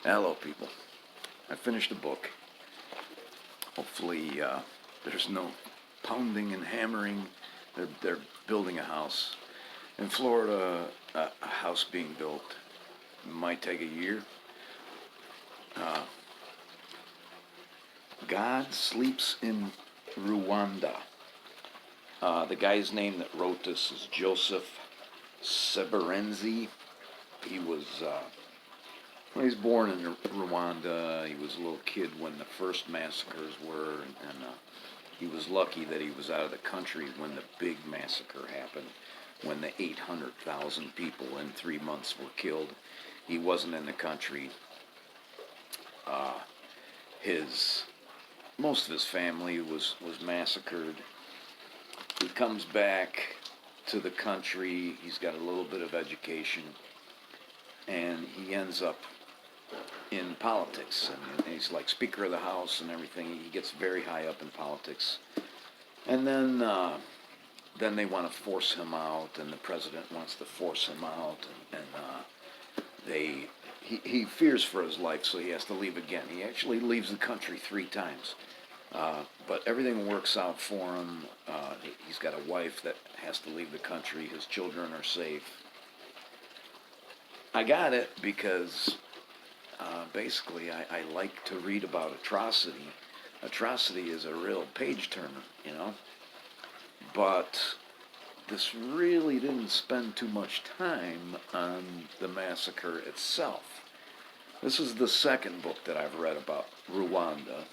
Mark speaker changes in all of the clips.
Speaker 1: Hello, people. I finished a book. Hopefully, there's no pounding and hammering. They're building a house. In Florida, a house being built might take a year. Uh, God Sleeps in Rwanda. The guy's name that wrote this is Joseph Seberenzi. He was Well, he was born in Rwanda. He was a little kid when the first massacres were, and he was lucky that he was out of the country when the big massacre happened, when the 800,000 people in 3 months were killed. He wasn't in the country. Uh, his Most of his family was massacred. He comes back to the country. He's got a little bit of education, and he ends up in politics, and he's like Speaker of the House and everything. He gets very high up in politics, and then they want to force him out, and the president wants to force him out, and he fears for his life, so he has to leave again. He actually leaves the country 3 times, but everything works out for him. He's got a wife that has to leave the country. His children are safe. I got it because basically, I like to read about atrocity. Atrocity is a real page turner, you know. But this really didn't spend too much time on the massacre itself. This is the second book that I've read about Rwanda.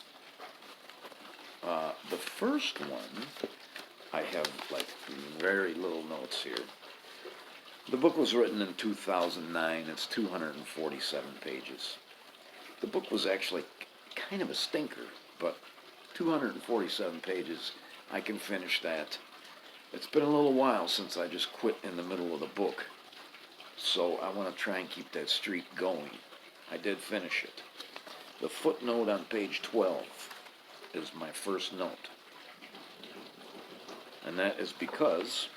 Speaker 1: The first one, I have like very little notes here. The book was written in 2009. It's 247 pages. The book was actually kind of a stinker, but 247 pages, I can finish that. It's been a little while since I just quit in the middle of the book, so I want to try and keep that streak going. I did finish it. The footnote on page 12 is my first note, and that is because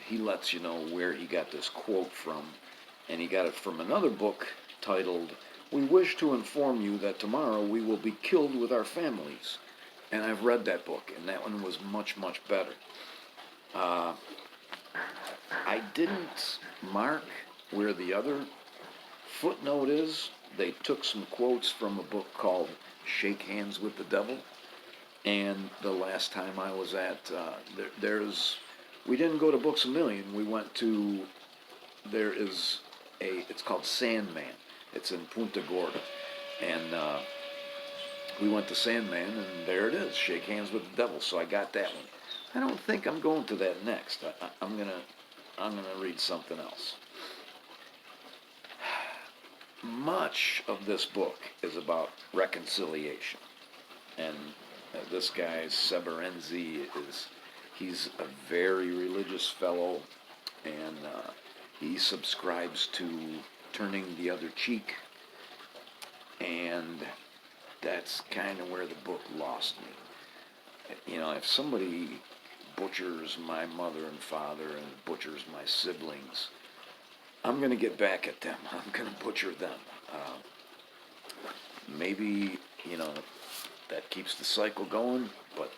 Speaker 1: he lets you know where he got this quote from, and he got it from another book titled, "We wish to inform you that tomorrow we will be killed with our families." And I've read that book, and that one was much, much better. Uh, I didn't mark where the other footnote is. They took some quotes from a book called Shake Hands with the Devil. And the last time I was at, we didn't go to Books A Million. We went to, it's called Sandman. It's in Punta Gorda. And we went to Sandman, and there it is, Shake Hands with the Devil. So I got that one. I don't think I'm going to that next. I'm gonna read something else. Much of this book is about reconciliation, and this guy Seberenzi he's a very religious fellow, and he subscribes to turning the other cheek, and that's kind of where the book lost me. You know, if somebody butchers my mother and father and butchers my siblings, I'm going to get back at them. I'm going to butcher them. Maybe, you know, that keeps the cycle going, but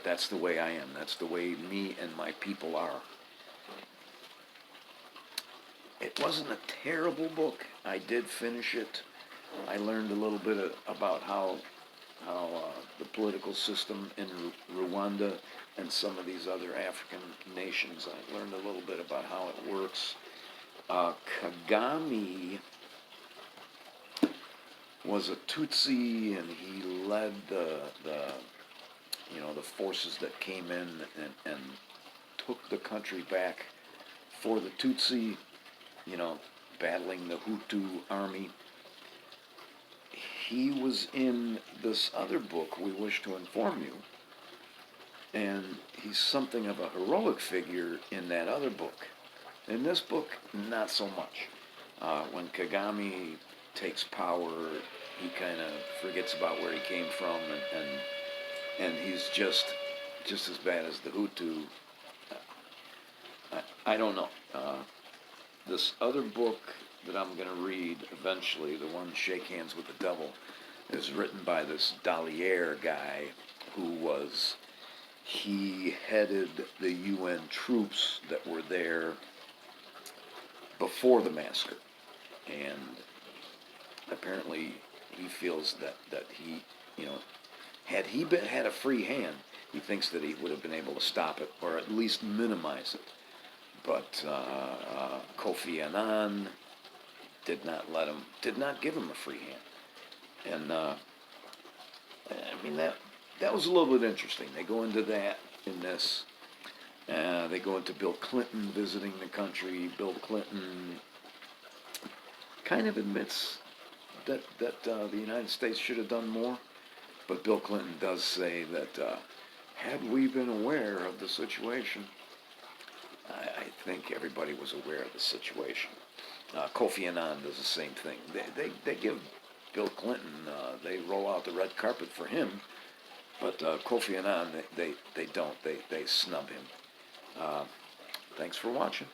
Speaker 1: that's the way I am. That's the way me and my people are. It wasn't a terrible book. I did finish it. I learned a little bit about how the political system in Rwanda and some of these other African nations, I learned a little bit about how it works. Kagame was a Tutsi, and he led the forces that came in and took the country back for the Tutsi, battling the Hutu army. He was in this other book, We Wish to Inform You, and he's something of a heroic figure in that other book. In this book, not so much. When Kagame takes power, he kind of forgets about where he came from, and he's just as bad as the Hutu. I don't know. This other book that I'm going to read eventually, the one Shake Hands with the Devil, is written by this Dalier guy he headed the UN troops that were there before the massacre. And apparently he feels that he, had he had a free hand, he thinks that he would have been able to stop it or at least minimize it. But Kofi Annan did not give him a free hand. And I mean that was a little bit interesting. They go into that in this. They go into Bill Clinton visiting the country. Bill Clinton kind of admits that the United States should have done more, but Bill Clinton does say that had we been aware of the situation, I think everybody was aware of the situation. Kofi Annan does the same thing. They give Bill Clinton, they roll out the red carpet for him, but Kofi Annan, they don't. They snub him. Thanks for watching.